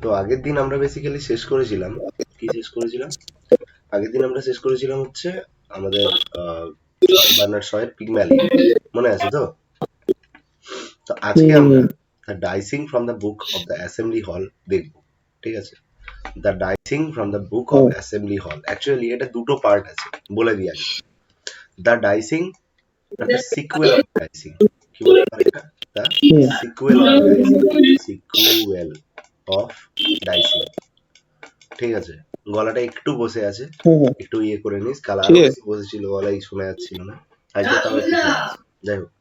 তো আগের দিন আমরা বেসিক্যালি শেষ করেছিলাম, কি শেষ করেছিলাম? আগের দিন আমরা শেষ করেছিলাম হচ্ছে আমাদের বার্নার্ড শয়ের পিগম্যালিয়ন, মনে আছে তো? তো আজকে আমরা the dicing from the book of the assembly হল দেখব, ঠিক আছে? The dicing from the book of assembly হল, অ্যাকচুয়ালি এটা দুটো পার্ট আছে, বলে দিই আগে। The dicing are the sequel of dicing. কি বলে এটা? The sequel of dicing, sequel of dicing, ঠিক আছে? গলাটা একটু বসে আছে, একটু ইয়ে করে নিস, কাল আরো বেশি বসেছিল, গলাই শোনা যাচ্ছিল না, আজকে তাও একটু ঠিক আছে। যাই হোক,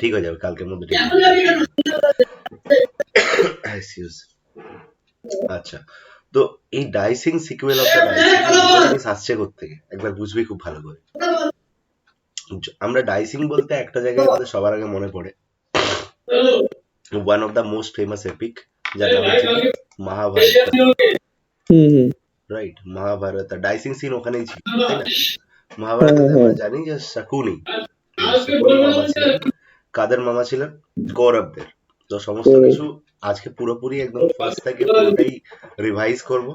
ঠিক হয়ে যাবে কালকের মধ্যে, ঠিক আছে। আচ্ছা, তো এই dicing sequel of the dicing জিনিস আসছে কোত্থেকে একবার বুঝবি খুব ভালো করে। আমরা ডাইসিং বলতে একটা জায়গায় আমাদের সবার আগে মনে পড়ে one of the most famous epic, যার নাম হচ্ছে Mahabharata, right? Mahabharata dicing scene ওখানেই ছিল, তাই না? মহাভারতে আমরা জানি যে শকুনি মামা ছিলেন, কাদের মামা ছিলেন? কৌরবদের। তো সমস্ত কিছু আজকে পুরোপুরি একদম ফার্স্ট থেকে পুরোটাই রিভাইজ করব,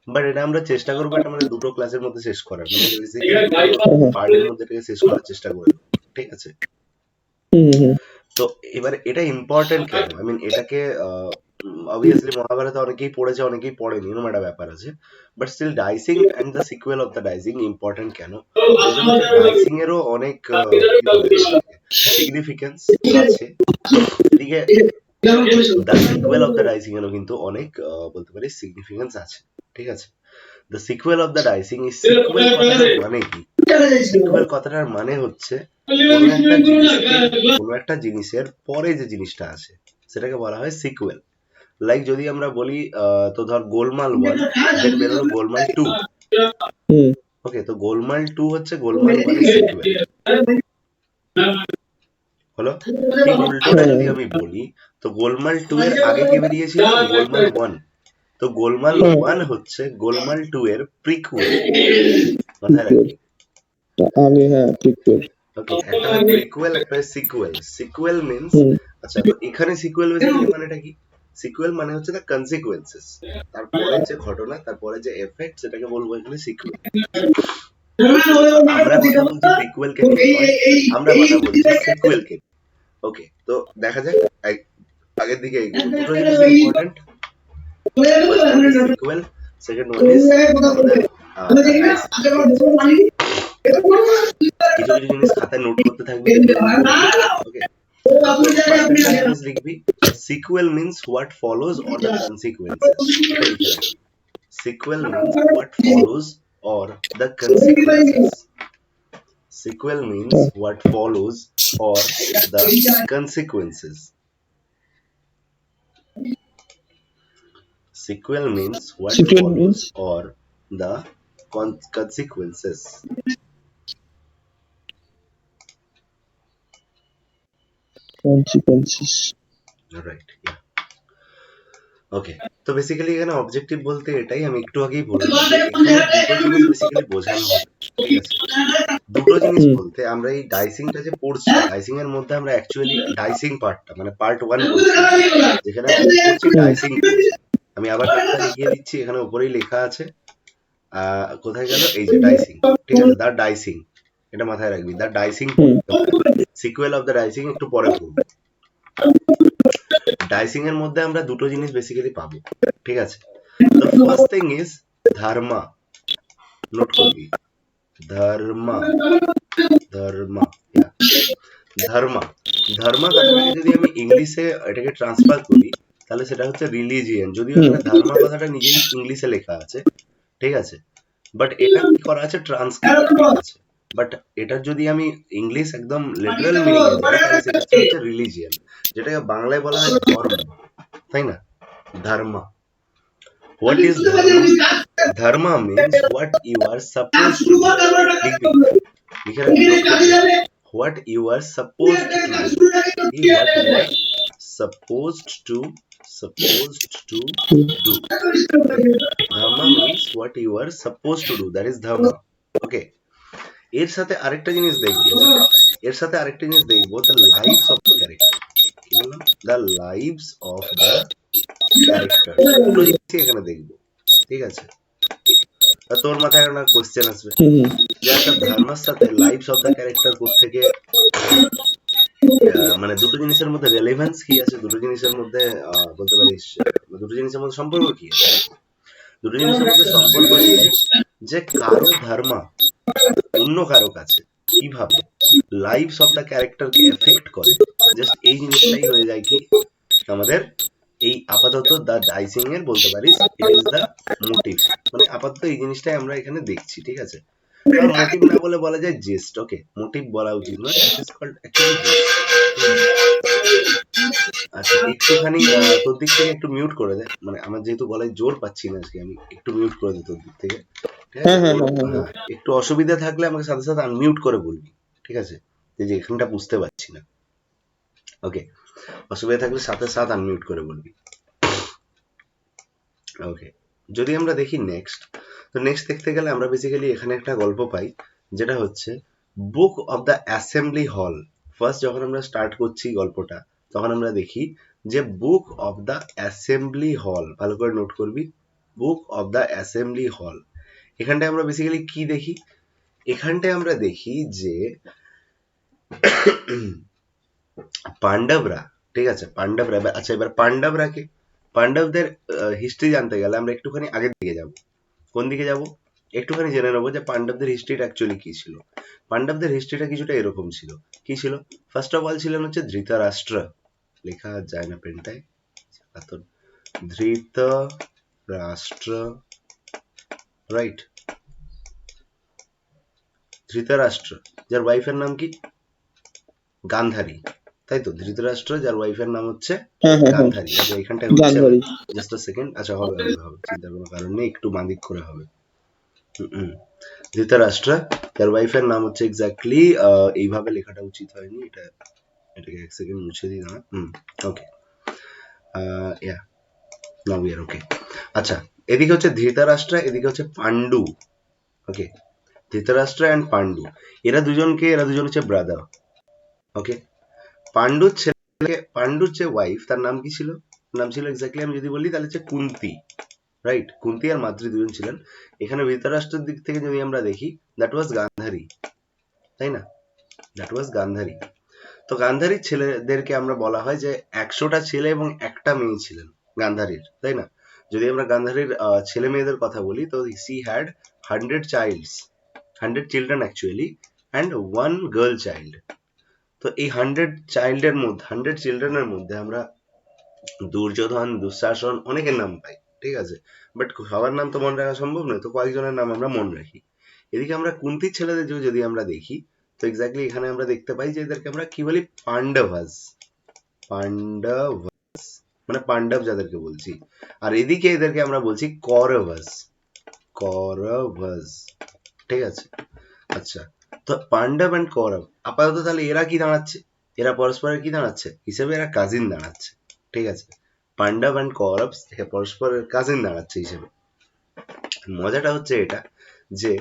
বাট এটা আমরা চেষ্টা করবো এটা আমাদের দুটো ক্লাসের মধ্যে শেষ করার, পার্টের মধ্যে থেকে শেষ করার চেষ্টা করবো, ঠিক আছে? তো এবার এটা ইম্পর্টেন্ট কেন? আই মিন এটাকে অবভিয়াসলি মহাভারতে অনেকেই পড়েছে, অনেকেই পড়েনি, এরকম একটা ব্যাপার আছে, but still dicing and the sequel of the dicing important কেন? ডাইসিং এরও অনেক সিগনিফিকেন্স আছে, ঠিক আছে? The sequel of the dicing এরও কিন্তু অনেক বলতে পারি সিগনিফিকেন্স আছে, ঠিক আছে? The sequel of the dicing is, sequel কথাটার মানে কি? সিকুয়েল কথাটার মানে হচ্ছে কোনো একটা জিনিসের পরে যে জিনিসটা আছে সেটাকে বলা হয় সিকুয়েল। লাইক যদি আমরা বলি তো ধর গোলমাল 1 দেন বেরোলো গোলমাল 2, ওকে? তো গোলমাল 2 হচ্ছে গোলমাল 1 এর সিকুয়েল, হলো? ঠিক উল্টোটা যদি আমি বলি, তো গোলমাল 2 এর আগে কে বেরিয়েছিল? গোলমাল 1। তো গোলমাল 1 হচ্ছে গোলমাল 2 এর প্রিকুয়েল, মাথায় রাখবি। আগে হ্যাঁ প্রিকুয়েল, ওকে, একটা হয় প্রিকুয়েল, একটা হয় সিকুয়েল। সিকুয়েল মিন্স, আচ্ছা তো এখানে সিকুয়েল বেসিক্যালি মানেটা কি? সিকুয়েল মানে হচ্ছে দ্য কনসিকুয়েন্সেস, তারপরে যে ঘটনা, তারপরে যে এফেক্ট, সেটাকে বলবো এখানে সিকুয়েল। আমরা কথা বলছি প্রিকুয়েল কে নিয়ে, আমরা কথা বলছি সিকুয়েল কে। ওকে, তো দেখা যাক আগের দিকে দুটো জিনিস important, sequel, second one is কিছু কিছু জিনিস খাতায় নোট করতে থাকবে, ওকে? লিখবি sequel means what follows or the consequences, sequel means what follows or the consequences, sequel means what follows or the consequences, sequel means what follows or the consequences. Right, yeah. ওকে, তো basically এখানে objective বলতে এটাই, আমি একটু আগেই বললাম যে এখানে দুটো জিনিস বেসিক্যালি বোঝানো হবে, ঠিক আছে? দুটো জিনিস বলতে আমরা এই ডাইসিংটা যে পড়ছি, ডাইসিং এর মধ্যে আমরা অ্যাকচুয়ালি ডাইসিং পার্টটা মানে পার্ট 1 পড়ছি, যেখানে পড়ছি ডাইসিং। আমি আবার একটা লিখিয়ে দিচ্ছি, এখানে উপরেই লেখা আছে, কোথায় গেল? এই যে ডাইসিং, ঠিক আছে? দ্য ডাইসিং, এটা মাথায় রাখবি, the dicing. Sequel of the dicing একটু পরে পড়বো। ডাইসিং এর মধ্যে আমরা দুটো জিনিস বেসিক্যালি পাবো, ঠিক আছে? The first thing is dharma. Note করবি, ধর্মা, ধর্মা, ধর্মা। ধর্মা কথাটাকে যদি আমি ইংলিশে এটাকে ট্রান্সফার করি, তাহলে সেটা হচ্ছে রিলিজিয়ন। যদিও এখানে ধর্মা কথাটা নিজেই ইংলিশে লেখা আছে, ঠিক আছে? বাট এটা কি করা আছে? ট্রান্সক্রিপ্ট করা আছে। বাট এটার যদি আমি ইংলিশ একদম লিটারাল মিনিং এ যাই, তাহলে সেটা হচ্ছে রিলিজিয়ন, যেটাকে বাংলায় বলা হয় ধর্ম, তাই না? ধর্মা। What is dharma? Dharma means what you are supposed to do. What you are supposed to do. What you are supposed to do. Dharma means what you are supposed to do. That is dharma. Okay. এর সাথে আরেকটা জিনিস দেখবো, the lives of the character. কি বললাম, the lives of the character, দুটো জিনিসই এখানে দেখবো, ঠিক আছে। তা তোর মাথায় একটা কোশ্চেন আসবে হুম যে একটা ধর্মের সাথে লাইভস অফ দ্য ক্যারেক্টার কোত্থেকে, মানে দুটো জিনিসের মধ্যে রেলেভেন্স কি আছে, দুটো জিনিসের মধ্যে বলতে পারিস দুটো জিনিসের মধ্যে সম্পর্ক কি আছে। দুটো জিনিসের মধ্যে সম্পর্ক এই যে কারো ধর্ম অন্য কারো কাছে কিভাবে লাইভস অফ দ্য ক্যারেক্টারকে এফেক্ট করে, জাস্ট এই জিনিসটাই হয়ে যায় কি আমাদের এই আপাতত দ্য ডাইসিং এর বলতে পারিস ইট ইজ দ্য মোটিভ, মানে আপাতত এই জিনিসটাই আমরা এখানে দেখছি, ঠিক আছে। মোটিভ না বলে বলা যায় জেস্ট, ওকে, মোটিভ বলা উচিত নয়, দিস ইজ কল্ড অ্যাকচুয়ালি জেস্ট। আচ্ছা একটুখানি তোর দিক থেকে একটু মিউট করে দে, মানে আমার যেহেতু গলায় জোর পাচ্ছি না আজকে, আমি একটু মিউট করে দে তোর দিক থেকে, ঠিক আছে। হ্যাঁ একটু অসুবিধা থাকলে আমাকে সাথে সাথে আনমিউট করে বলবি, ঠিক আছে, যে এখানটা বুঝতে পারছি না, ওকে, অসুবিধা থাকলে সাথে সাথে আনমিউট করে বলবি, ওকে। যদি আমরা দেখি নেক্সট, তো নেক্সট দেখতে গেলে আমরা বেসিক্যালি এখানে একটা গল্প পাই যেটা হচ্ছে বুক অফ দ্য অ্যাসেম্বলি হল। ফার্স্ট যখন আমরা স্টার্ট করছি গল্পটা তখন আমরা দেখি যে বুক অফ দ্য অ্যাসেম্বলি হল, ভালো করে নোট করবি, বুক অফ দ্য অ্যাসেম্বলি হল। এখানটায় আমরা বেসিক্যালি কি দেখি, এখানটায় আমরা দেখি যে পাণ্ডবরা, ঠিক আছে, পাণ্ডবরা, আচ্ছা এবার পাণ্ডবরা কে, পাণ্ডবদের হিস্ট্রি জানতে গেলে আমরা একটুখানি আগের দিকে যাব, কোন দিকে যাব, একটুখানি জেনে নেবো যে পাণ্ডবদের হিস্ট্রিটা অ্যাকচুয়ালি কি ছিল। পাণ্ডবদের হিস্ট্রিটা কিছুটা এরকম ছিল, কি ছিল, ফার্স্ট অফ অল ছিলেন হচ্ছে ধৃতরাষ্ট্র, লেখা যায় না পেনটায়, ধৃতরাষ্ট্র, রাইট, ধৃতরাষ্ট্র যার ওয়াইফের নাম কি গান্ধারী, তাই তো, ধৃতরাষ্ট্র যার ওয়াইফের নাম হচ্ছে গান্ধারী। আচ্ছা এখানটায় হচ্ছে না, জাস্ট আ সেকেন্ড, আচ্ছা হবে হবে হবে, চিন্তার কোনো কারণ নেই, একটু বাঁদিক করে হবে। ধৃতরাষ্ট্র যার ওয়াইফের নাম হচ্ছে এক্স্যাক্টলি এইভাবে লেখাটা উচিত হয়নি, এটা এটাকে এক সেকেন্ড মুছে দিই না, ওকে, ইয়া নাও উই আর ওকে। আচ্ছা এদিকে হচ্ছে ধৃতরাষ্ট্র, এদিকে হচ্ছে পান্ডু, ওকে, ধৃতরাষ্ট্র এন্ড পান্ডু, এরা দুজনকে, এরা দুজন হচ্ছে ব্রাদার, ওকে। পান্ডুর ছেলে, পান্ডুর যে ওয়াইফ তার নাম কি ছিল, নাম ছিল এক্স্যাক্টলি আমি যদি বলি তাহলে হচ্ছে কুন্তি, রাইট, কুন্তি আর মাদ্রি দুজন ছিলেন। এখানে ধৃতরাষ্ট্রের দিক থেকে যদি আমরা দেখি দ্যাট ওয়াজ গান্ধারী, তাই না, দ্যাট ওয়াজ গান্ধারী। তো গান্ধারীর ছেলেদেরকে আমরা বলা হয় যে 100টা ছেলে এবং একটা মেয়ে ছিলেন গান্ধারীর, তাই না। যদি আমরা গান্ধারীর ছেলে মেয়েদের কথা বলি তো she had 100 children actually and 1 girl child. তো এই 100 চিলড্রেনের মধ্যে আমরা দুর্যোধন, দুঃশাসন অনেকের নাম পাই, ঠিক আছে, বাট সবার নাম তো মনে রাখা সম্ভব নয়, তো কয়েকজনের নাম আমরা মনে রাখি। এদিকে আমরা কুন্তির ছেলেদের যদি আমরা দেখি তো এক্স্যাক্টলি এখানে আমরা দেখতে পাই যে এদেরকে আমরা কি বলি, পাণ্ডবাস, পাণ্ডবাস মানে পাণ্ডব যাদেরকে বলছি, আর এদিকে এদেরকে আমরা বলছি কৌরবাস, কৌরবাস, ঠিক আছে। আচ্ছা তো পাণ্ডব এন্ড কৌরব আপাতত তাহলে এরা কি দাঁড়াচ্ছে, এরা পরস্পরের কি দাঁড়াচ্ছে হিসেবে, এরা কাজিন দাঁড়াচ্ছে, ঠিক আছে, পাণ্ডব এন্ড কৌরব পরস্পরের কাজিন দাঁড়াচ্ছে হিসেবে। মজাটা হচ্ছে এটা যে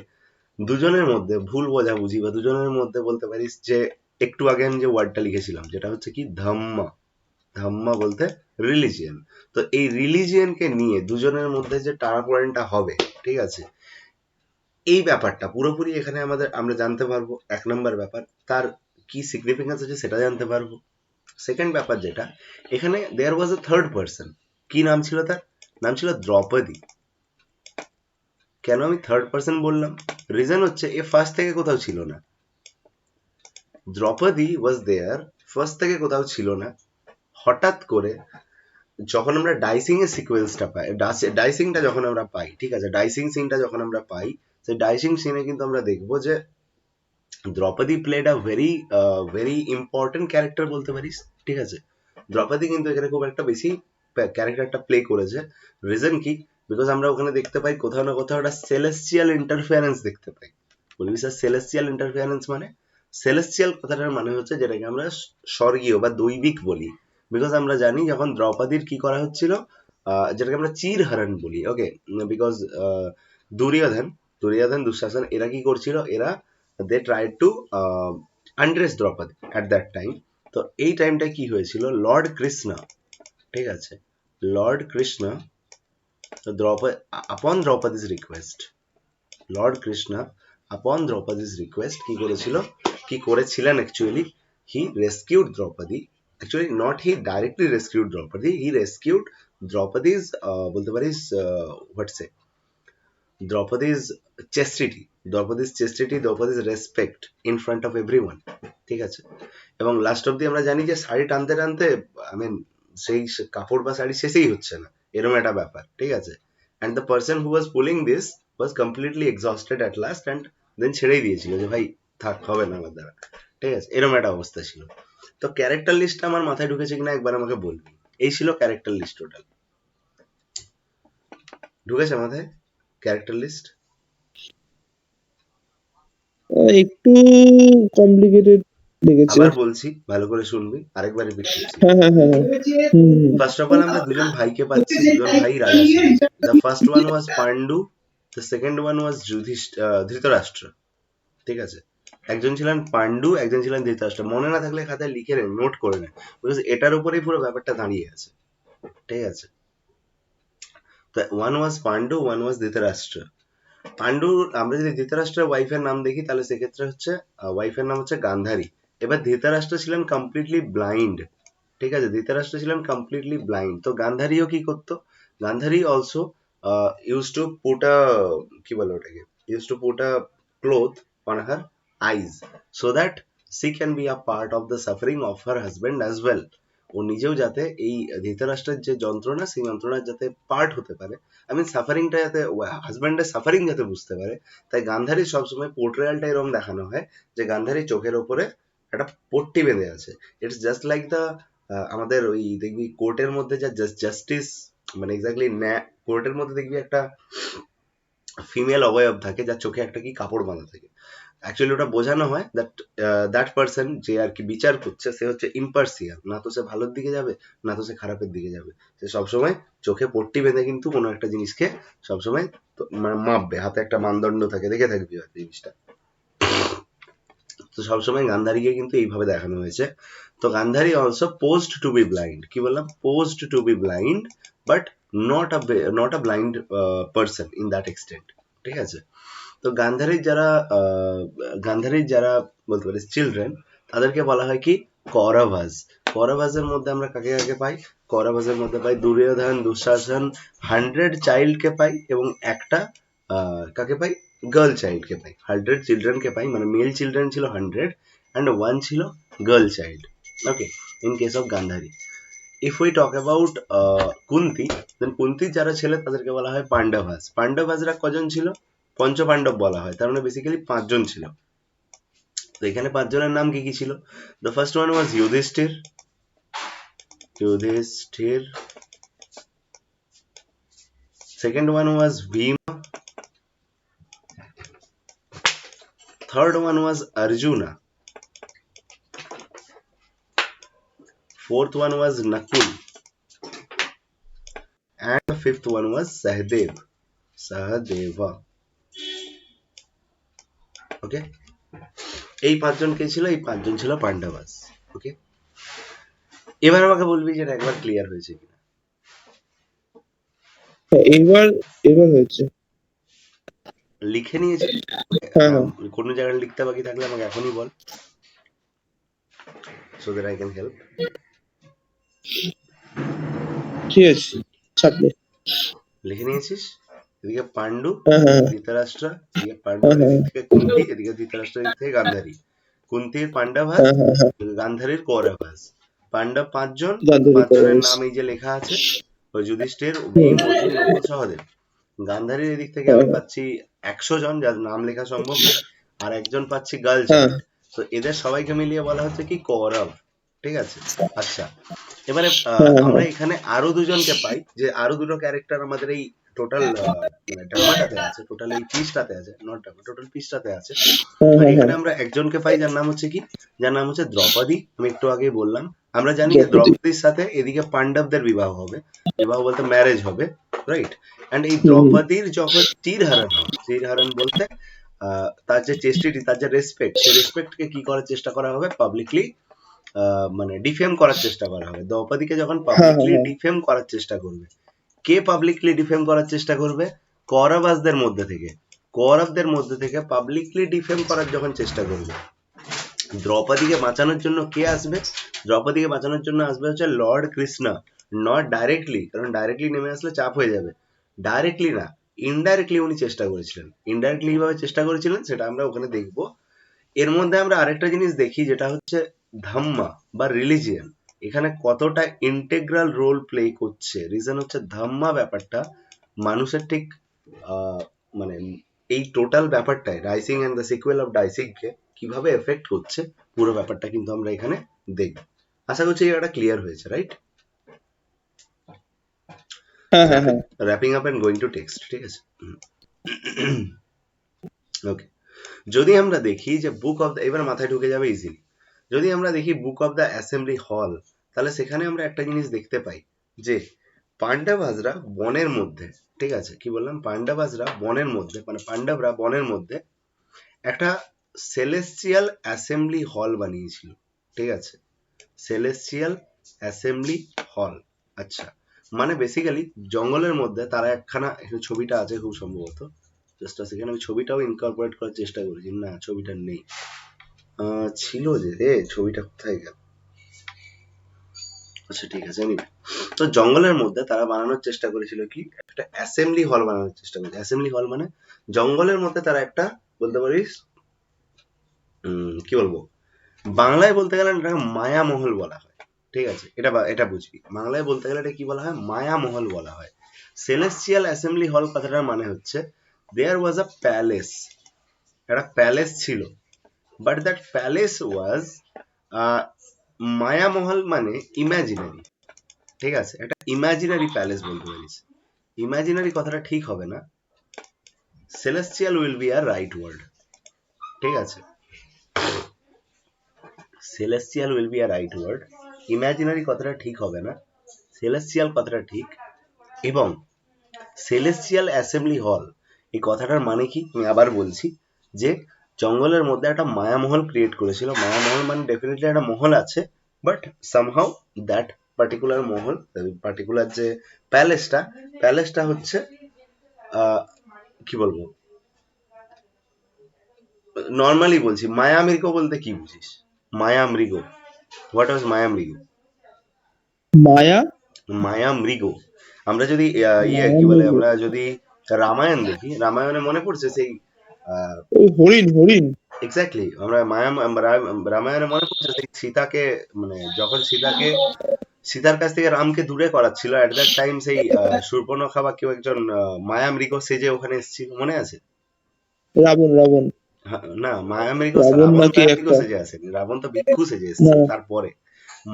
দুজনের মধ্যে ভুল বোঝাবুঝি বা দুজনের মধ্যে বলতে পারিস যে একটু আগে আমি যে ওয়ার্ডটা লিখেছিলাম যেটা হচ্ছে কি ধম্মা, ধম্মা বলতে রিলিজিয়ন, তো এই রিলিজিয়নকে নিয়ে দুজনের মধ্যে যে টানাপোড়েনটা হবে, ঠিক আছে, এই ব্যাপারটা পুরোপুরি এখানে আমাদের আমরা জানতে পারবো, এক নম্বর ব্যাপার, তার কি সিগনিফিকেন্স আছে সেটা জানতে পারবো। সেকেন্ড ব্যাপার যেটা, এখানে দেয়ার ওয়াজ এ থার্ড পার্সন, কি নাম ছিল তার, নাম ছিল দ্রৌপদী। কেন আমি থার্ড পার্সন বললাম, রিজন হচ্ছে এ ফার্স্ট থেকে কোথাও ছিল না, দ্রৌপদী ওয়াজ দেয়ার ফার্স্ট থেকে কোথাও ছিল না, হঠাৎ করে যখন আমরা ডাইসিং এর সিকোয়েন্সটা পাই, ডাইসিংটা যখন আমরা পাই, ঠিক আছে, ডাইসিং সিনটা যখন আমরা পাই, সেই ডাইসিং সিনে কিন্তু আমরা দেখবো যে Draupadi played a very very important character বলতে পারিস, ঠিক আছে, দ্রৌপদী কিন্তু এখানে খুব একটা বেশি ক্যারেক্টারটা প্লে করেছে। রিজন কি, বিকজ আমরা ওখানে দেখতে পাই কোথাও না কোথাও একটা সেলেস্টিয়াল ইন্টারফারেন্স দেখতে পাই। বলবি স্যার সেলেস্টিয়াল ইন্টারফারেন্স মানে, সেলেস্টিয়াল কথাটার মানে হচ্ছে যেটাকে আমরা স্বর্গীয় বা দৈবিক বলি, বিকজ আমরা জানি যখন দ্রৌপদীর কি করা হচ্ছিল, যেটাকে আমরা চিরহরণ বলি, ওকে, বিকজ দুর্যোধন, দুর্যোধন দুঃশাসন এরা কি করছিল, এরা they tried to undress Draupadi at that time, তো এই টাইমটা কি হয়েছিল, লর্ড কৃষ্ণা, ঠিক আছে, লর্ড কৃষ্ণা আপন দ্রৌপদীজ রিকোয়েস্ট, লর্ড কৃষ্ণা আপন দ্রৌপদীজ রিকোয়েস্ট কি করেছিল, কি করেছিলেন actually, he rescued Draupadi, actually not he directly rescued Draupadi, he rescued Draupadi's, বলতে পারিস হোয়াটসে, Draupadi's chastity, Draupadi's chastity, Draupadi's respect in front of everyone, ঠিক আছে। এবং লাস্ট অব্দি আমরা জানি যে শাড়ি টানতে টানতে আই মিন সেই কাপড় বা শাড়ি শেষেই হচ্ছে না, এরকম একটা ব্যাপার, ঠিক আছে। And the person who was pulling this was completely exhausted at last and then ছেড়েই দিয়েছিল যে ভাই থাক, হবে না আমার দ্বারা, ঠিক আছে, এরকম একটা অবস্থা ছিল। তো ক্যারেক্টার লিস্টটা আমার মাথায় ঢুকেছে কিনা একবার আমাকে বলবি। এই ছিল ক্যারেক্টার লিস্ট টোটাল, ঢুকেছে মাথায় ক্যারেক্টার লিস্ট? একটু কমপ্লিকেটেড লেগেছে। আবার বলছি, ভালো করে শুনবি, আরেকবার রিপিট করছি। হ্যাঁ হ্যাঁ হ্যাঁ হুম ফার্স্ট অফ অল আমরা দুজন ভাইকে পাচ্ছি, দুজন ভাই রাজা ছিলেন। The first one was Pandu, the second one ওয়াজ ধৃতরাষ্ট্র, ঠিক আছে। একজন ছিলেন পান্ডু, একজন ছিলেন ধৃতরাষ্ট্র। মনে না থাকলে খাতায় লিখে নেন, নোট করে নেন, বিকজ এটার উপরেই পুরো ব্যাপারটা দাঁড়িয়ে আছে, ঠিক আছে। তো one was Pandu, one was Dhritarashtra. Pandu, আমরা যদি ধৃতরাষ্ট্রের ওয়াইফের নাম দেখি তাহলে সেক্ষেত্রে হচ্ছে ওয়াইফের নাম হচ্ছে গান্ধারী। এবার ধৃতরাষ্ট্র ছিলেন কমপ্লিটলি ব্লাইন্ড, ঠিক আছে, ধৃতরাষ্ট্র ছিলেন কমপ্লিটলি ব্লাইন্ড। তো গান্ধারীও কি করতো, Gandhari also use to put a, কি বলে ওটাকে, use to put a cloth on her eyes so that she can be a part of the suffering of her husband as well. ও নিজেও যাতে এই ধৃতরাষ্ট্রের যে যন্ত্রণা, সেই যন্ত্রণার যাতে পার্ট হতে পারে, আই মিন সাফারিংটা যাতে হাজবেন্ডের সাফারিং যাতে বুঝতে পারে। তাই গান্ধারী সবসময় পোর্ট্রেয়ালটা এরকম দেখানো হয় যে গান্ধারী চোখের ওপরে একটা পট্টি বেঁধে আছে। ইটস জাস্ট লাইক দ্য, আমাদের ওই দেখবি কোর্টের মধ্যে যা জাস্টিস, মানে এক্স্যাক্টলি কোর্টের মধ্যে দেখবি একটা ফিমেল অবয়ব থাকে যার চোখে একটা কি কাপড় বাঁধা থাকে। অ্যাকচুয়ালি ওটা বোঝানো হয় দ্যাট দ্যাট পার্সন যে আর কি বিচার করছে সে হচ্ছে ইম্পার্সিয়াল, না তো সে ভালোর দিকে যাবে না তো সে খারাপের দিকে যাবে। সে সবসময় চোখে পট্টি বেঁধে কিন্তু কোনো একটা জিনিসকে সবসময় মাপবে, হাতে একটা মানদণ্ড থাকে, দেখে থাকবি হয়তো জিনিসটা। তো সবসময় গান্ধারীকে কিন্তু এইভাবে দেখানো হয়েছে। তো Gandhari also posed to be blind, কি বললাম, posed to be blind, but not a blind person in that extent, ঠিক আছে। তো গান্ধারীর যারা বলতে পারিস চিলড্রেন, তাদেরকে বলা হয় কি কৌরভাস। কৌরভাসের মধ্যে আমরা কাকে কাকে পাই, কৌরভাসের মধ্যে পাই দুর্যোধন, দুঃশাসন, 100 চাইল্ডকে পাই, এবং একটা কাকে পাই, গার্ল চাইল্ডকে পাই। 100 চিলড্রেনকে পাই, মানে মেল চিলড্রেন ছিল 100 and 1 ছিল girl child, okay, in case of Gandhari. If we talk about Kunti, then কুন্তির যারা ছেলে তাদেরকে বলা হয় পাণ্ডভাস। পাণ্ডভাসরা কজন ছিল, পঞ্চপাণ্ডব বলা হয়, তার মানে বেসিক্যালি 5 জন ছিল। তো এখানে 5 জনের নাম কি কি ছিল, the first one was Yudhishthira, Yudhishthira, second one was Bhima, third one was Arjuna, fourth one was Nakul, and the fifth one was Sahadeva. ওকে, এই 5 জন কে ছিল, এই 5 জন ছিল পাণ্ডবাস, ওকে। এবার আমাকে বলবি যে এটা একবার ক্লিয়ার হয়েছে কিনা। এবার এবার হয়েছে। লিখে নিয়েছি, হ্যাঁ হ্যাঁ কোনো জায়গায় লিখতে বাকি থাকলে আমাকে এখনই বল, so that I can help. ঠিক আছে, চাপ নেই। লিখে নিয়েছিস, এদিকে পাণ্ডু, হ্যাঁ হ্যাঁ ধৃতরাষ্ট্র, এদিকে পাণ্ডু, হ্যাঁ হ্যাঁ এদিক থেকে কুন্তি, এদিকে ধৃতরাষ্ট্র, এদিক থেকে গান্ধারী। কুন্তির পাণ্ডবাস, হ্যাঁ হ্যাঁ হ্যাঁ গান্ধারীর কৌরবাস। পাণ্ডব 5 জন, গান্ধী 5 জনের কলেজ। নাম এই যে লেখা আছে, ওই যুধিষ্ঠির, ভীম, অর্জুন, নকুল, সহদেব। গান্ধারীর এদিক থেকে আমি পাচ্ছি 100 জন যার নাম লেখা সম্ভব নয়, আর একজন পাচ্ছি গার্ল হ্যাঁ চাইল্ড। তো এদের সবাইকে মিলিয়ে বলা হচ্ছে কি কৌরব, ঠিক আছে। আচ্ছা, এবারে হ্যাঁ আমরা হ্যাঁ এখানে আরো দুজনকে পাই, যে আরো দুটো ক্যারেক্টার আমাদের এই টোটাল মানে ড্রামাটাতে আছে, টোটাল এই পিসটাতে আছে, নট ড্রামা, টোটাল পিসটাতে আছে। হ্যাঁ তো হ্যাঁ এখানে হ্যাঁ আমরা একজনকে পাই যার নাম হচ্ছে কি, যার নাম হচ্ছে দ্রৌপদী। আমি একটু আগেই বললাম, আমরা জানি যে দ্রৌপদী। দ্রৌপদীর সাথে এদিকে পাণ্ডবদের বিবাহ হবে, বিবাহ বলতে ম্যারেজ হবে, রাইট। অ্যান্ড এই হুম হুম দ্রৌপদীর যখন চিরহরণ হয়, চিরহরণ বলতে তার যে চেস্টিটি, তার যে রেসপেক্ট, সেই রেসপেক্টকে কি করার চেষ্টা করা হবে, পাবলিকলি মানে ডিফেম করার চেষ্টা করা হবে। দ্রৌপদীকে যখন হ্যাঁ পাবলিকলি হ্যাঁ ডিফেম করার চেষ্টা করবে, কে পাবলিকলি ডিফেম করার চেষ্টা করবে? কৌরবদের মধ্যে থেকে, কৌরবদের মধ্যে থেকে পাবলিকলি ডিফেম করার যখন চেষ্টা করবে, দ্রৌপদীকে বাঁচানোর জন্য কে আসবে? দ্রৌপদীকে বাঁচানোর জন্য আসবে হচ্ছে লর্ড কৃষ্ণ। নট ডাইরেক্টলি, কারণ ডাইরেক্টলি নেমে আসলে চাপ হয়ে যাবে। ডাইরেক্টলি না, ইনডাইরেক্টলি উনি চেষ্টা করেছিলেন। ইনডাইরেক্টলি কিভাবে চেষ্টা করেছিলেন সেটা আমরা ওখানে দেখব। এর মধ্যে আমরা আরেকটা জিনিস দেখি, যেটা হচ্ছে ধম্মা বা রিলিজিয়ন এখানে কতটা ইন্টেগ্রাল রোল প্লে করছে। রিজন হচ্ছে ধম্মা ব্যাপারটা মানুষের ঠিক মানে এই টোটাল ব্যাপারটায় rising and the sequel of dicing কে কিভাবে এফেক্ট করছে, পুরো ব্যাপারটা কিন্তু আমরা এখানে দেখব। আশা করছি এটা ক্লিয়ার হয়েছে, রাইট? হ্যাঁ হ্যাঁ হ্যাঁ wrapping up and going to text, ঠিক আছে? ওকে, যদি আমরা দেখি যে বুক অফ দ্য, এবার মাথায় ঢুকে যাবে ইজিলি, যদি আমরা দেখি বুক অফ দ্য অ্যাসেম্বলি হল, তাহলে সেখানে আমরা একটা জিনিস দেখতে পাই যে পান্ডাবাজরা বনের মধ্যে, ঠিক আছে, কি বললাম, পান্ডাবাজরা বনের মধ্যে, মানে পান্ডবরা বনের মধ্যে একটা সেলেস্টিয়াল অ্যাসেম্বলি হল বানিয়েছিল, ঠিক আছে? সেলেস্টিয়াল অ্যাসেম্বলি হল, আচ্ছা, মানে বেসিক্যালি জঙ্গলের মধ্যে তারা একখানা, এখানে ছবিটা আছে খুব সম্ভবত, জাস্ট সেখানে আমি ছবিটাও ইনকর্পোরেট করার চেষ্টা করেছি, না ছবিটা নেই, ছিল যে রে, ছবিটা কোথায় গেল? আচ্ছা ঠিক আছে, anyway, তো জঙ্গলের মধ্যে তারা বানানোর চেষ্টা করেছিল কি, একটা অ্যাসেম্বলি হল বানানোর চেষ্টা করেছে। অ্যাসেম্বলি হল মানে জঙ্গলের মধ্যে তারা একটা, বলতে পারিস কি বলবো, বাংলায় বলতে গেলে এটা মায়া মহল বলা হয়, ঠিক আছে? এটা বুঝবি, বাংলায় বলতে গেলে এটা কি বলা হয়, মায়া মহল বলা হয়। সেলেস্টিয়াল অ্যাসেম্বলি হল কথাটার মানে হচ্ছে দেয়ার ওয়াজ আ প্যালেস, একটা প্যালেস ছিল, বাট দ্যাট প্যালেস ওয়াজ মায়া মহল মানে ইমাজিনারি, ঠিক আছে? একটা ইমাজিনারি প্যালেস বলতে পারিস। ইমাজিনারি কথাটা ঠিক হবে না, celestial will be a right word, ঠিক আছে? Celestial will be a right word, imaginary কথাটা ঠিক হবে না, সেলেস্টিয়াল কথাটা ঠিক। এবং সেলেস্টিয়াল অ্যাসেম্বলি হল এই কথাটার মানে কি, আমি আবার বলছি, যে জঙ্গলের মধ্যে একটা মায়ামহল ক্রিয়েট করেছিল। মায়ামহল মানে ডেফিনেটলি একটা মহল আছে, but somehow that particular Mahal, particular যে প্যালেসটা হচ্ছে কি বলবো, নর্মালি বলছি, মায়ামৃগ বলতে কি বুঝিস? মায়ামৃগ, হোয়াট ওয়াজ মায়ামৃগ? মায়া মায়ামৃগ, আমরা যদি মায়া কি বলে, মৃগ আমরা যদি রামায়ণ দেখি, রামায়ণে মনে পড়ছে সেই ওই হরিণ হরিণ এক্স্যাক্টলি, আমরা রামায়ণে মনে পড়ছে সেই সীতাকে, মানে যখন সীতার কাছ থেকে রামকে দূরে করাচ্ছিল, এট দ্যাট টাইম সেই শূর্পণখা বা কেউ একজন মায়ামৃগ সেজে ওখানে এসেছিল, মনে আছে? রাবণ রাবণ না, মায়ামৃগ, রাবণ রাবণ নাকি মায়ামৃগ একটা সেজে আসেনি, রাবণ তো ভিক্ষু সেজে না এসেছিল তারপরে।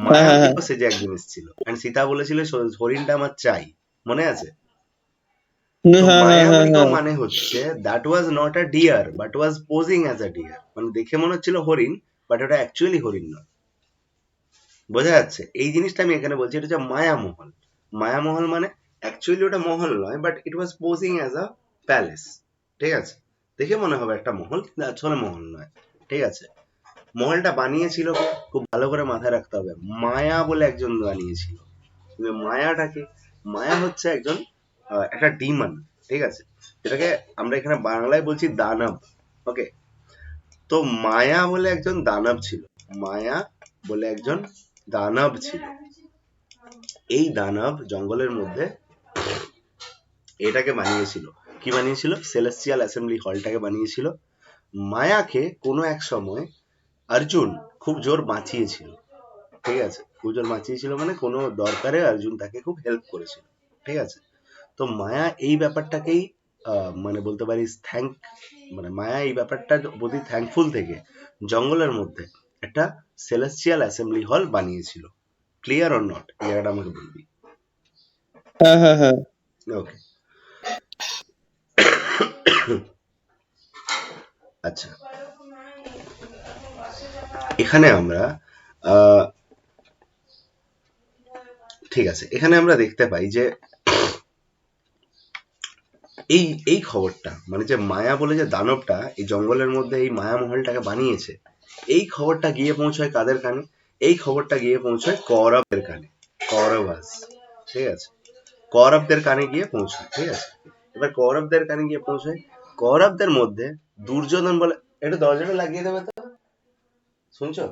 হ্যাঁ হ্যাঁ মায়ামৃগ হ্যাঁ সেজে একদিন এসেছিল, এন্ড সীতা বলেছিল হরিণটা আমার চাই, মনে আছে? তো হ্যাঁ হ্যাঁ হ্যাঁ মায়ামৃগ হ্যাঁ মানে হচ্ছে that was not a deer but was posing as a deer, মানে দেখে মনে হচ্ছিল হরিণ, বাট ওটা অ্যাকচুয়ালি হরিণ নয়। বোঝা যাচ্ছে? এই জিনিসটা আমি এখানে বলছি, এটা হচ্ছে মায়ামহল। মায়ামহল মানে অ্যাকচুয়ালি ওটা মহল নয়, but it was posing as a palace, ঠিক আছে? দেখে মনে হবে একটা মহল, কিন্তু আসলে মহল নয়, ঠিক আছে? মহলটা বানিয়েছিল, খুব ভালো করে মাথায় রাখতে হবে, মায়া বলে একজন বানিয়েছিল। কিন্তু মায়াটাকে, মায়া হচ্ছে একজন একটা ডিমন, ঠিক আছে? যেটাকে আমরা এখানে বাংলায় বলছি দানব, ওকে? তো মায়া বলে একজন দানব ছিল, মায়া বলে একজন দানব ছিল। এই দানব জঙ্গলের মধ্যে এটাকে বানিয়েছিল, কি বানিয়েছিল, সেলেস্টিয়াল অ্যাসেম্বলি হলটাকে বানিয়েছিল। মায়াকে কোনো এক সময় অর্জুন খুব জোর বাঁচিয়েছিল, ঠিক আছে? খুব জোর বাঁচিয়েছিল মানে কোনো দরকারে অর্জুন তাকে খুব হেল্প করেছিল, ঠিক আছে? তো মায়া এই ব্যাপারটাকেই মানে বলতে পারিস মানে মায়া এই ব্যাপারটার প্রতি থ্যাঙ্কফুল থেকে জঙ্গলের মধ্যে একটা সেলেস্টিয়াল অ্যাসেম্বলি হল বানিয়েছিল। ক্লিয়ার অর নট, এই জায়গাটা আমাকে বলবি। হ্যাঁ হ্যাঁ হ্যাঁ ওকে, আচ্ছা, এখানে আমরা ঠিক আছে, এখানে আমরা দেখতে পাই যে এই এই খবরটা, মানে যে মায়া বলে যে দানবটা এই জঙ্গলের মধ্যে এই মায়া মহলটাকে বানিয়েছে, এই খবরটা গিয়ে পৌঁছায় কাদের কানে? এই খবরটা গিয়ে পৌঁছায় কৌরবদের কানে, কৌরবাস, ঠিক আছে, কৌরবদের কানে গিয়ে পৌঁছায়, ঠিক আছে। এবার কৌরবদের কানে গিয়ে পৌঁছায়, কৌরবদের মধ্যে দুর্যোধন বলে, একটু দরজাটা লাগিয়ে দেবে তো, শুনছো,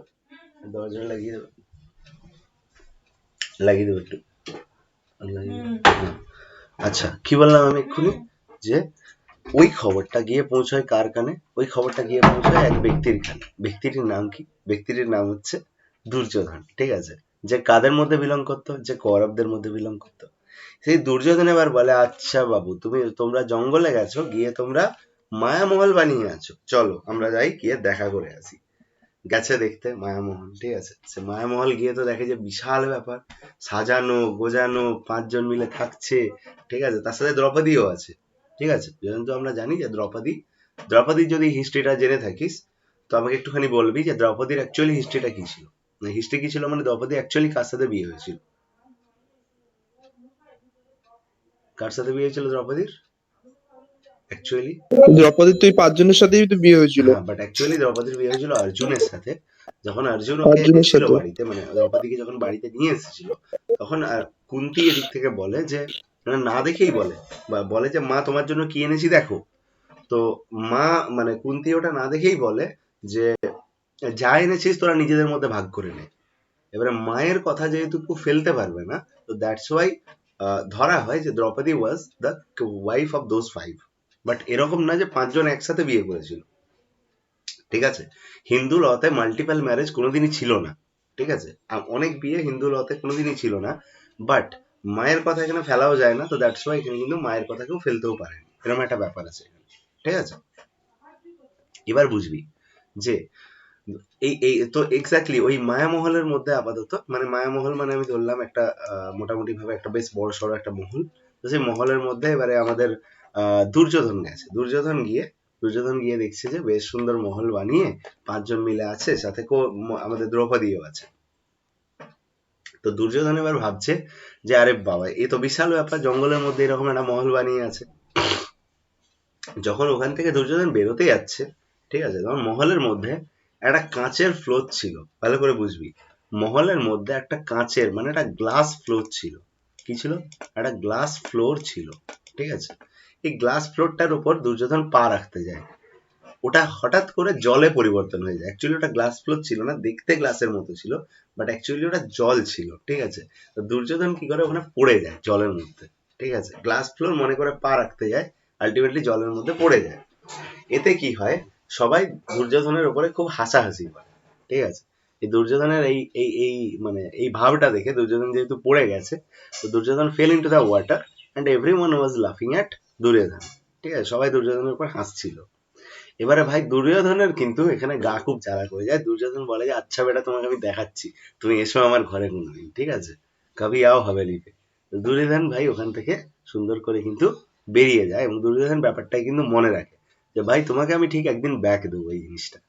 দরজাটা লাগিয়ে দেবে, লাগিয়ে দেবে একটু, লাগিয়ে দেবে। আচ্ছা, কি বললাম আমি এক্ষুনি, যে ওই খবরটা গিয়ে পৌঁছায় কার কানে, ওই খবরটা গিয়ে পৌঁছায় এক ব্যক্তির কানে। ব্যক্তিটির নাম কি? ব্যক্তিটির নাম হচ্ছে দুর্যোধন, ঠিক আছে, যে কাদের মধ্যে বিলং করতো, যে কৌরবদের মধ্যে বিলং করতো। সেই দুর্যোধন এবার বলে, আচ্ছা বাবু, তোমরা জঙ্গলে গেছো, গিয়ে তোমরা মায়ামহল বানিয়ে আছো, চলো আমরা যাই, গিয়ে দেখা করে আসি। গেছে দেখতে মায়ামহল, ঠিক আছে। সে মায়ামহল গিয়ে তো দেখে যে বিশাল ব্যাপার, সাজানো গোজানো, 5 জন মিলে থাকছে, ঠিক আছে, তার সাথে দ্রৌপদীও আছে, ঠিক আছে। যেহেতু আমরা জানি যে দ্রৌপদীর যদি হিস্ট্রিটা জেনে থাকিস, তো আমাকে একটুখানি বলবি যে দ্রৌপদীর অ্যাকচুয়ালি হিস্ট্রিটা কি ছিল, হিস্ট্রি কি ছিল, মানে দ্রৌপদী অ্যাকচুয়ালি কার সাথে বিয়ে হয়েছিল, কার সাথে বিয়ে হয়েছিল দ্রৌপদীর অ্যাকচুয়ালি? দ্রৌপদীর তো এই 5 জনের সাথেই তো বিয়ে হয়েছিল, হ্যাঁ, বাট অ্যাকচুয়ালি দ্রৌপদীর বিয়ে হয়েছিল অর্জুনের সাথে। যখন অর্জুন ওকে অর্জুনের এসেছিল সাথে। বাড়িতে, মানে দ্রৌপদীকে যখন বাড়িতে নিয়ে এসেছিল, তখন কুন্তী এদিক থেকে বলে যে, মানে না দেখেই বলে, বা বলে যে মা তোমার জন্য কি এনেছি দেখো। তো মা, মানে কুন্তী ওটা না দেখেই বলে যে যা এনেছিস তোরা নিজেদের মধ্যে ভাগ করে নে। এবারে মায়ের কথা যেহেতু কেউ ফেলতে পারবে না, তো দ্যাটস ওয়াই ধরা হয় যে Draupadi was the wife of those 5। But এরকম না যে 5 জন একসাথে বিয়ে করেছিল, ঠিক আছে। হিন্দু লতে মাল্টিপল ম্যারেজ কোনোদিনই ছিল না, ঠিক আছে, অনেক বিয়ে হিন্দু লতে কোনোদিনই ছিল না। বাট মায়ের কথা এখানে ফেলাও যায় না, তো দ্যাটস ওয়াই এখানে কিন্তু মায়ের কথা কেউ ফেলতেও পারেনি, এরকম একটা ব্যাপার আছে এখানে, ঠিক আছে। এবার বুঝবি যে এই এই তো এক্স্যাক্টলি ওই মায়ামহলের মধ্যে আপাতত, মানে মায়ামহল মানে আমি ধরলাম একটা মোটামুটি ভাবে একটা বেশ বড় সড়ো একটা মহল। তো সেই মহলের মধ্যে এবারে আমাদের দুর্যোধন গেছে, দুর্যোধন গিয়ে দেখছে যে বেশ সুন্দর মহল বানিয়ে 5 জন মিলে আছে, সাথে আমাদের দ্রৌপদীও আছে। তো দুর্যোধন এবার ভাবছে যে আরে বাবা, এ তো বিশাল ব্যাপার, জঙ্গলের মধ্যে এরকম একটা মহল বানিয়ে আছে। যখন ওখান থেকে দুর্যোধন বেরোতে যাচ্ছে, ঠিক আছে, তখন মহলের মধ্যে একটা কাঁচের ফ্লোর ছিল, ভালো করে বুঝবি, মহলের মধ্যে একটা কাঁচের, মানে একটা গ্লাস ফ্লোর ছিল। কি ছিল? একটা গ্লাস ফ্লোর ছিল, ঠিক আছে। এই গ্লাস ফ্লোরটার উপর দুর্যোধন পা রাখতে যায়, ওটা হঠাৎ করে জলে পরিবর্তন হয়ে যায়। অ্যাকচুয়ালি ওটা গ্লাস ফ্লোর ছিল না, দেখতে গ্লাসের মতো ছিল, বাট অ্যাকচুয়ালি ওটা জল ছিল, ঠিক আছে। তো দুর্যোধন কি করে, ওখানে পড়ে যায় জলের মধ্যে, ঠিক আছে, গ্লাস ফ্লোর মনে করে পা রাখতে যায়, আলটিমেটলি জলের মধ্যে পড়ে যায়। এতে কি হয়, সবাই দুর্যোধনের উপরে খুব হাসাহাসি করে, ঠিক আছে। এই দুর্যোধনের এই এই এই মানে এই ভাবটা দেখে, দুর্যোধন যেহেতু পড়ে গেছে, তো Duryodhan fell into the water and everyone was লাফিং অ্যাট দুর্যোধন, ঠিক আছে, সবাই দুর্যোধনের উপর হাসছিল। এবারে ভাই দুর্যোধনের কিন্তু এখানে গা খুব জ্বালা করে যায়। দুর্যোধন বলে যে আচ্ছা বেটা, তোমাকে আমি দেখাচ্ছি, তুমি এসো আমার ঘরে কোনোদিন, ঠিক আছে, কবি আও হাভেলিতে। দুর্যোধন ভাই ওখান থেকে সুন্দর করে কিন্তু বেরিয়ে যায়, এবং দুর্যোধন ব্যাপারটাই কিন্তু মনে রাখে যে ভাই তোমাকে আমি ঠিক একদিন ব্যাক দেবো এই জিনিসটা,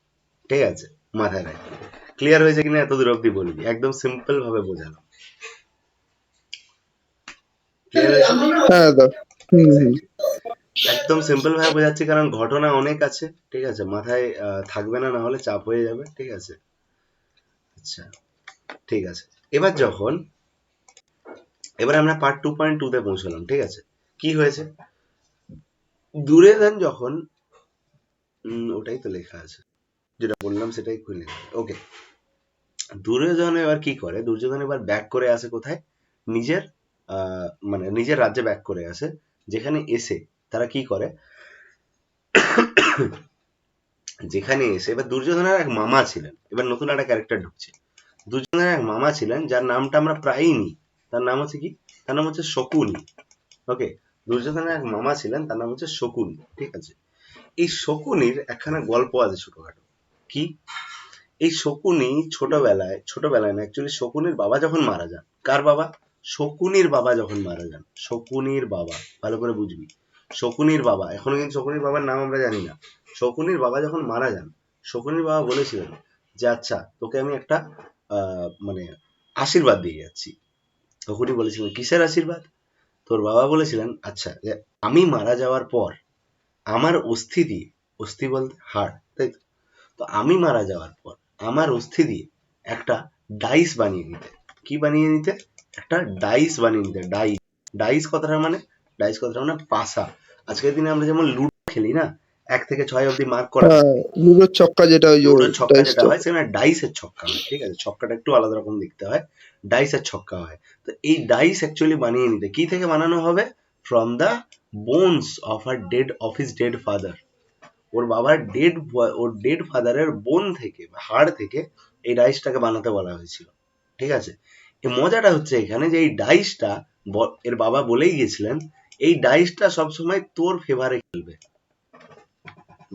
ঠিক আছে, মাথায় রাখবে। ক্লিয়ার হয়েছে কিনা এত দূর অব্দি বলবি, একদম সিম্পল ভাবে বোঝালাম, ক্লিয়ার হয়েছে? হ্যাঁ দাদা। হুম। একদম সিম্পল ভাবে বোঝাচ্ছি, কারণ ঘটনা অনেক আছে, ঠিক আছে, মাথায় থাকবে না, না হলে চাপ হয়ে যাবে, ঠিক আছে। আচ্ছা, ঠিক আছে। এবার আমরা পার্ট 2.2 তে পৌঁছলাম, ঠিক আছে। কি হয়েছে, দুর্যোধন যখন ওটাই তো লেখা আছে, যেটা বললাম সেটাই খুলে ওকে। দুর্যোধন এবার কি করে, দুর্যোধন এবার ব্যাক করে আসে কোথায়, নিজের মানে নিজের রাজ্যে ব্যাক করে আসে। যেখানে এসে তারা কি করে, যেখানে এসে এবার দুর্যোধনের এক মামা ছিলেন, এবার নতুন একটা ক্যারেক্টার ঢুকছে। দুর্যোধনের এক মামা ছিলেন, যার নামটা আমরা প্রায়ই নিই, তার নাম হচ্ছে কি, তার নাম হচ্ছে শকুনি, ওকে। দুর্যোধনের এক মামা ছিলেন, তার নাম হচ্ছে শকুনি, ঠিক আছে। এই শকুনির একখানা গল্প আছে ছোটখাটো। কি, এই শকুনি ছোটবেলায় না, অ্যাকচুয়ালি শকুনির বাবা যখন মারা যান, কার বাবা, শকুনির বাবা যখন মারা যান, শকুনির বাবা, ভালো করে বুঝবি, শকুনির বাবা, এখনো কিন্তু শকুনির বাবার নাম আমরা জানি না। শকুনির বাবা যখন মারা যান, শকুনির বাবা বলেছিলেন যে আচ্ছা তোকে আমি একটা মানে আশীর্বাদ দিয়ে যাচ্ছি। শকুনি বলেছিলেন কিসের আশীর্বাদ? তোর বাবা বলেছিলেন আচ্ছা, যে আমি মারা যাওয়ার পর আমার অস্থি দিয়ে, অস্থি বলতে হাড়, তাই তো, তো আমি মারা যাওয়ার পর আমার অস্থি দিয়ে একটা ডাইস বানিয়ে নিতে। কি বানিয়ে নিতে? একটা ডাইস বানিয়ে নিতে। ডাইস, ডাইস কথাটা মানে, ডাইস কথাটা মানে পাসা। আজকের দিনে আমরা যেমন লুডো খেলি না, 1 থেকে 6 অব্দি মার্ক করা হয়, হ্যাঁ, লুডোর ছক্কা যেটা ওই যে লুডোর ছক্কা যেটা ডাইসটা। হয় সেখানে ডাইসের ছক্কা হয়, ঠিক আছে, ছক্কাটা একটু আলাদা রকম দেখতে হয়, ডাইসের ছক্কা হয়। তো এই ডাইস অ্যাকচুয়ালি বানিয়ে নিতে কি থেকে বানানো হবে? From the bones of her dead, of his dead father. ওর বাবার ডেড, ওর ডেড ফাদারের বোন থেকে, হাড় থেকে এই ডাইসটাকে বানাতে বলা হয়েছিল, ঠিক আছে। এই মজাটা হচ্ছে এখানে যে এই ডাইসটা এর বাবা বলেই গেছিলেন এই ডাইসটা সবসময় তোর ফেভারে খেলবে।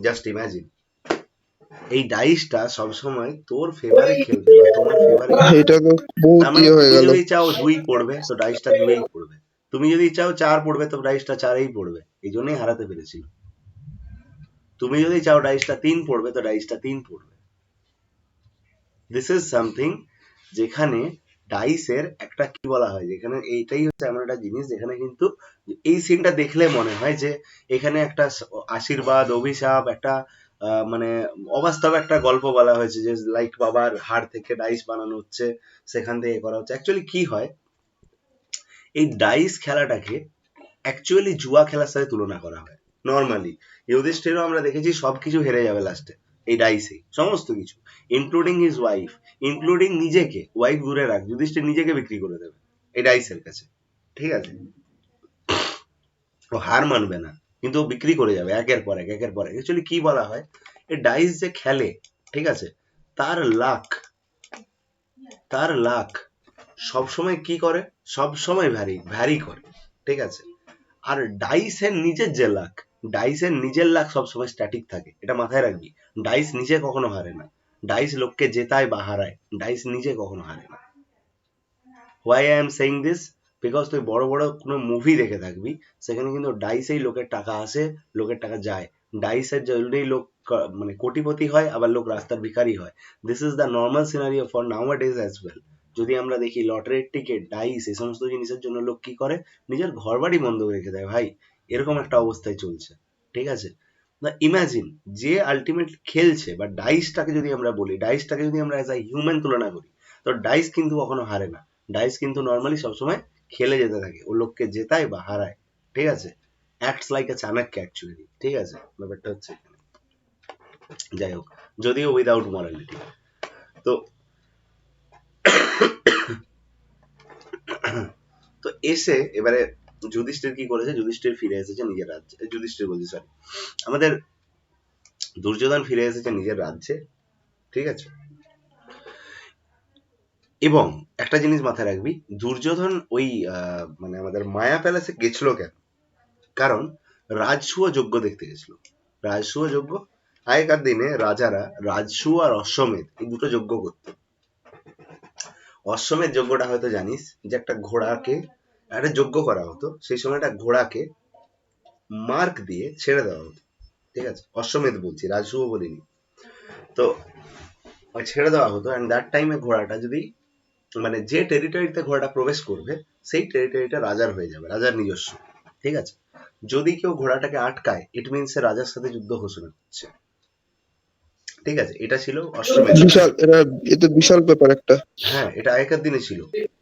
জাস্ট ইমাজিন, এই ডাইসটা সবসময় তোর ফেভারে খেলবে বা তোমার ফেভারে খেলবে। এটা তো বহুত তার মানে ইয়ে হয়ে তুমি গেল। যদি চাও 2 পড়বে তো ডাইসটা 2ই পড়বে, তুমি যদি চাও 4 পড়বে তো ডাইসটা 4ই পড়বে, এই জন্যই হারাতে পেরেছিল। তুমি যদি চাও ডাইসটা 3 পড়বে তো ডাইসটা 3 পড়বে। দিস ইজ সামথিং যেখানে ডাইসের একটা কি বলা হয়, যেখানে এইটাই হচ্ছে এমন একটা জিনিস যেখানে কিন্তু এই সিনটা দেখলে মনে হয় যে এখানে একটা আশীর্বাদ, অভিশাপ, একটা মানে অবাস্তব একটা গল্প বলা হয়েছে, যে লাইক বাবার হাড় থেকে ডাইস বানানো হচ্ছে, সেখান থেকে করা হচ্ছে। অ্যাকচুয়ালি কি হয়, এই ডাইস খেলাটাকে অ্যাকচুয়ালি জুয়া খেলার সাথে তুলনা করা হয় নর্মালি। যুধিষ্ঠিরও আমরা দেখেছি সবকিছু হেরে যাবে লাস্টে এই ডাইসে, সমস্ত কিছু, ইনক্লুডিং হিজ ওয়াইফ, ইনক্লুডিং নিজেকে, ওয়াইফ দূরে রাখ, যুধিষ্ঠির নিজেকে বিক্রি করে দেবে এই ডাইসের কাছে, ঠিক আছে। ও হার মানবে না, কিন্তু ও বিক্রি করে যাবে একের পর এক, একের পর এক। অ্যাকচুয়ালি কি বলা হয়, এই ডাইস যে খেলে, ঠিক আছে, তার লাক, তার লাক সবসময় কি করে, সবসময় ভ্যারি ভ্যারি করে, ঠিক আছে। আর ডাইসের নিজের যে লাক, ডাইসের নিজের লাক সবসময় স্ট্যাটিক থাকে, এটা মাথায় রাখবি। ডাইস নিজে কখনো হারে না, ডাইস লোককে জেতায় বা হারায়, ডাইস নিজে কখনো হারে না। Why I am saying this, because তুই বড় বড় কোনো মুভি দেখে থাকবি, সেখানে কিন্তু ডাইসেই লোকের টাকা আসে, লোকের টাকা যায়, ডাইসের জন্যই লোক মানে কোটিপতি হয়, আবার লোক রাস্তার ভিখারি হয়। This is the normal scenario for now days as well. যদি আমরা দেখি লটারির টিকিট, ডাইস, এই সমস্ত জিনিসের জন্য লোক কি করে, নিজের ঘর বাড়ি বন্ধক রেখে দেয় ভাই, এরকম একটা অবস্থায় চলছে, ঠিক আছে। না ইমাজিন, যে আলটিমেট খেলছে বা ডাইসটাকে যদি আমরা বলি, ডাইসটাকে যদি আমরা অ্যাজ আ হিউম্যান তুলনা করি, তো ডাইস কিন্তু কখনো হারে না, ডাইস কিন্তু নর্মালি সবসময় খেলে যেতে থাকে, ও লোককে জেতায় বা হারায়, ঠিক আছে। Acts like a Chanakya actually, ঠিক আছে, ব্যাপারটা হচ্ছে এখানে। যাই হোক, যদিও উইদাউট মরালিটি। তো তো এসে এবারে যুধিষ্ঠির কি করেছে, যুধিষ্ঠির ফিরে এসেছে নিজের রাজ্যে, যুধিষ্ঠির বলছি সরি, আমাদের দুর্যোধন ফিরে এসেছে নিজের রাজ্যে, ঠিক আছে। এবং একটা জিনিস মাথায় রাখবি, দুর্যোধন ওই মানে আমাদের মায়া প্যালেসে গেছিল কেন? কারণ রাজসূয় যজ্ঞ দেখতে গেছিল। রাজসূয় যজ্ঞ, আগেকার দিনে রাজারা রাজসূয় আর অশ্বমেধ এই দুটো যজ্ঞ করতো। অশ্বমেধ যজ্ঞটা হয়তো জানিস, যে একটা ঘোড়াকে একটা যজ্ঞ করা হতো, সেই সময় একটা ঘোড়াকে মার্ক দিয়ে ছেড়ে দেওয়া হতো, ঠিক আছে। অশ্বমেধ বলছি, রাজসূয় বলিনি। তো ছেড়ে দেওয়া হতো, অ্যান্ড দ্যাট টাইমে ঘোড়াটা যদি মানে যে টেরিটরিতে ঘোড়াটা প্রবেশ করবে সেই টেরিটরিটা রাজার হয়ে যাবে, রাজার নিজস্ব, ঠিক আছে। যদি কেউ ঘোড়াটাকে আটকায়, ইট মিনস সে রাজার সাথে যুদ্ধ ঘোষণা করছে, ঠিক আছে। এটা ছিল অশ্বমেধ। বিশাল, এটা বিশাল ব্যাপার একটা। হ্যাঁ, এটা আগেকার দিনে ছিল,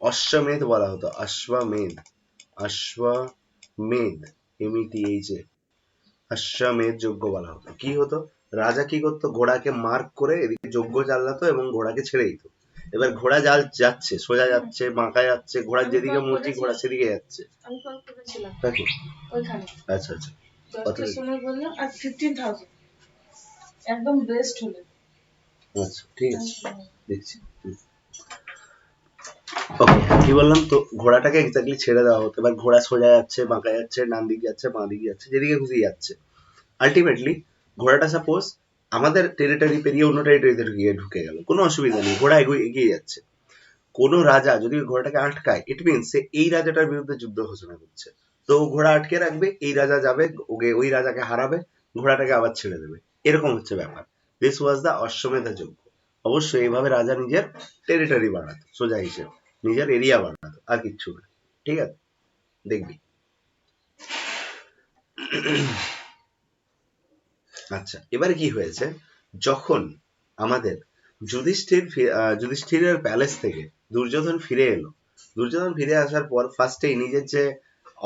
অশ্বমেধ বলা হতো, অশ্বমেধ, অশ্বমেধ, METH, অশ্বমেধ যজ্ঞ বলা হতো। কি হতো, রাজা কি করতো, ঘোড়াকে মার্ক করে এদিকে যজ্ঞ চালাতো এবং ঘোড়াকে ছেড়ে দিত। এবার ঘোড়া যাচ্ছে, সোজা যাচ্ছে, বাঁকা যাচ্ছে, ঘোড়ার যেদিকে মর্জি ঘোড়া সেদিকে যাচ্ছে। দেখো, আচ্ছা আচ্ছা, কত আচ্ছা, ঠিক আছে, দেখছি। ওকে, কি বললাম, তো ঘোড়াটাকে এক্স্যাক্টলি ছেড়ে দেওয়া হতো। এবার ঘোড়া সোজা যাচ্ছে, বাঁকা যাচ্ছে, ডান দিক যাচ্ছে, বাঁ দিক যাচ্ছে, যেদিকে খুশি যাচ্ছে। আলটিমেটলি ঘোড়াটা সাপোজ আমাদের টেরিটরি পেরিয়ে অন্য টেরিটরিতে ঢুকে গেল, কোনো অসুবিধা নেই, ঘোড়া এগিয়ে যাচ্ছে। কোনো রাজা যদি ঘোড়াটাকে আটকায়, ইট মিনস সে এই রাজাটার বিরুদ্ধে যুদ্ধ ঘোষণা করছে। তো ঘোড়া আটকে রাখবে, এই রাজা যাবে, ওকে ওই রাজাকে হারাবে, ঘোড়াটাকে আবার ছেড়ে দেবে, এরকম হচ্ছে ব্যাপার। দিস ওয়াজ দ্য অশ্বমেধ যজ্ঞ। অবশ্যই এইভাবে রাজা নিজের টেরিটরি বাড়াতো, সোজা হিসেবে নিজের এরিয়া বাড়াতো, আর কিচ্ছু না, ঠিক আছে, দেখবি। আচ্ছা, এবারে কি হয়েছে, যখন আমাদের যুধিষ্ঠিরের প্যালেস থেকে দুর্যোধন ফিরে এলো। দুর্যোধন ফিরে আসার পর ফার্স্টেই নিজের যে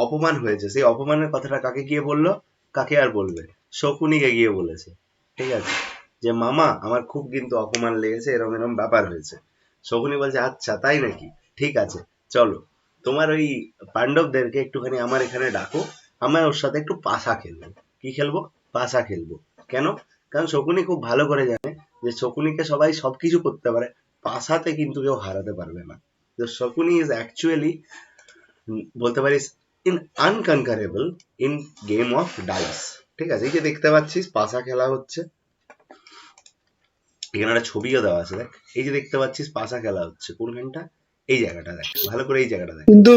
অপমান হয়েছে সেই অপমানের কথাটা কাকে গিয়ে বললো? কাকে আর বলবে? শকুনিকে গিয়ে বলেছে। ঠিক আছে, যে মামা আমার খুব কিন্তু অপমান লেগেছে, এরকম এরকম ব্যাপার হয়েছে। শকুনি বলছে আচ্ছা তাই নাকি, ঠিক আছে, চলো তোমার ওই পাণ্ডবদেরকে একটুখানি আমার এখানে ডাকো, আমি ওর সাথে একটু পাশা খেলবো। কি খেলবো? পাশা খেলবো। কেন? কারণ শকুনি খুব ভালো করে জানে যে শকুনিকে সবাই সবকিছু করতে পারে, পাশাতে কিন্তু কেউ হারাতে পারবে না। তো শকুনি ইজ অ্যাকচুয়ালি, বলতে পারিস, in unconquerable in game of dice. ঠিক আছে, এই যে দেখতে পাচ্ছিস পাশা খেলা হচ্ছে, এখানে একটা ছবিও দেওয়া আছে দেখ। এই যে দেখতে পাচ্ছিস পাশা খেলা হচ্ছে কোনখানটা? এই জায়গাটা দেখ ভালো করে, এই জায়গাটা দেখ। কিন্তু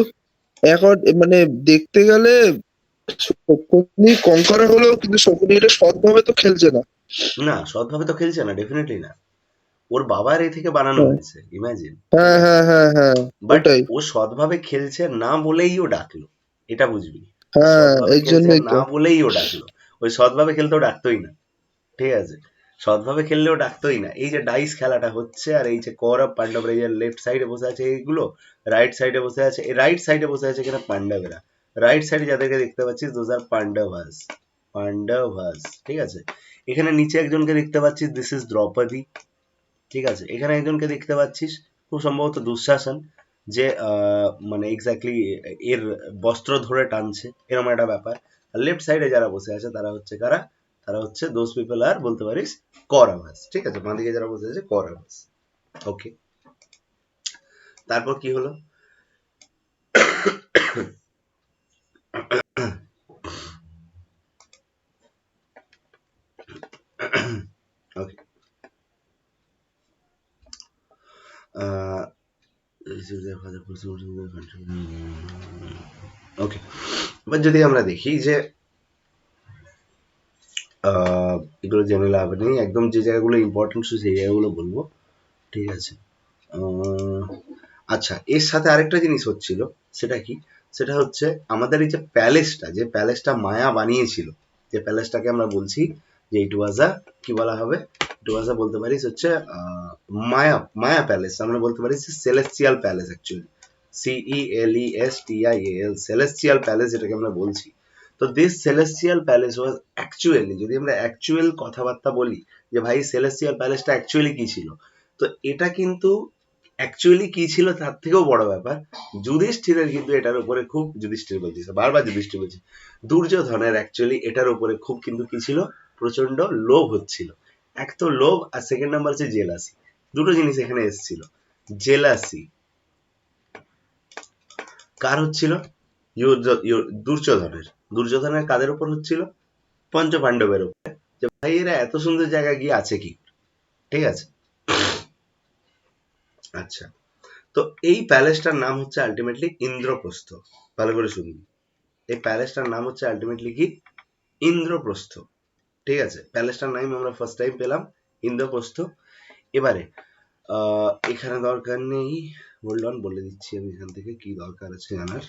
এখন মানে দেখতে গেলে শকুনি কঙ্করা হলেও কিন্তু শকুনি এটা সৎভাবে তো খেলছে না। না, সৎভাবে তো খেলছে না, ডেফিনেটলি না। ওর বাবার এই থেকে বানানো হ্যাঁ হয়েছে, ইমাজিন। ঠিক হ্যাঁ আছে, হ্যাঁ হ্যাঁ হ্যাঁ, বাট ওটাই। ও সৎভাবে খেলছে না বলেই ও ডাকলো, এটা বুঝবি। হ্যাঁ, সৎভাবে এই খেলছে জন্যই না তো। বলেই ও ডাকলো। ওই সৎভাবে খেলতেও ডাকতোই না। ঠিক আছে, সৎভাবে খেললেও ডাকতোই না। এই যে ডাইস খেলাটা হচ্ছে, আর এই যে কৌরব পাণ্ডবরা এই যে লেফট সাইডে বসে আছে এইগুলো, রাইট সাইডে বসে আছে, এই রাইট সাইডে বসে আছে কিনা পাণ্ডবেরা। রাইট সাইডে যাদেরকে দেখতে পাচ্ছিস দোজ আর পাণ্ডবাস। পাণ্ডবাস, ঠিক আছে। এখানে নিচে একজনকে দেখতে পাচ্ছিস, দিস ইজ দ্রৌপদী। ঠিক আছে, এখানে একজনকে দেখতে পাচ্ছিস, খুব সম্ভবত দুঃশাসন, যে মানে এক্স্যাক্টলি এর বস্ত্র ধরে টানছে, এরকম একটা ব্যাপার। আর লেফট সাইডে যারা বসে আছে তারা হচ্ছে কারা? তারা হচ্ছে দোজ পিপল আর, বলতে পারিস, কৌরবাস। ঠিক আছে, বাঁ দিকে যারা বসে আছে কৌরবাস। ওকে, তারপর কি হলো? ওকে, ওকে, এবার যদি আমরা দেখি যে এগুলো জেনে লাভ নেই, একদম যে জায়গাগুলো ইম্পর্টেন্ট সেই জায়গাগুলো বলবো। ঠিক আছে, আচ্ছা, এর সাথে আরেকটা জিনিস হচ্ছিল, সেটা কি? সেটা হচ্ছে আমাদের এই যে প্যালেসটা, যে প্যালেসটা মায়া বানিয়েছিল, যে প্যালেসটাকে আমরা বলছি যে ইট ওয়াজ আ, কি বলা হবে, ইট ওয়াজ আ, বলতে পারিস হচ্ছে মায়া, মায়া প্যালেস, আমরা বলতে পারি celestial palace actually, CELESTIAL, celestial palace যেটাকে আমরা বলছি। তো this celestial palace was actually, যদি আমরা অ্যাকচুয়াল কথাবার্তা বলি যে ভাই সেলেস্টিয়াল প্যালেসটা অ্যাকচুয়ালি কি ছিল, তো এটা কিন্তু অ্যাকচুয়ালি কি ছিল তার থেকেও বড় ব্যাপার, যুধিষ্ঠিরের কিন্তু এটার উপরে খুব, যুধিষ্ঠির বলছি, বারবার যুধিষ্ঠির বলছি, দুর্যোধনের অ্যাকচুয়ালি এটার উপরে খুব কিন্তু কি ছিল, প্রচন্ড লোভ হচ্ছিল। এক তো লোভ, আর সেকেন্ড নাম্বার হচ্ছে জেলাসি। দুটো জিনিস এখানে এসেছিল। জেলাসি কার হচ্ছিল? দুর্যোধনের। দুর্যোধনের কাদের উপর হচ্ছিল? পঞ্চ পাণ্ডবের উপর। যে ভাই এরা এত সুন্দর জায়গায় গিয়ে আছে কি? ঠিক আছে, আচ্ছা, তো এই প্যালেসটার নাম হচ্ছে আলটিমেটলি ইন্দ্রপ্রস্থ। ভালো করে শুনবি, এই প্যালেসটার নাম হচ্ছে আলটিমেটলি কি? ইন্দ্রপ্রস্থ। ঠিক আছে, প্যালেসটার নাম আমরা ফার্স্ট টাইম পেলাম, ইন্দ্রপ্রস্থ। এবারে এখানে দরকার নেই, হোল্ড অন, বলে দিচ্ছি আমি এখান থেকে কি দরকার আছে জানার।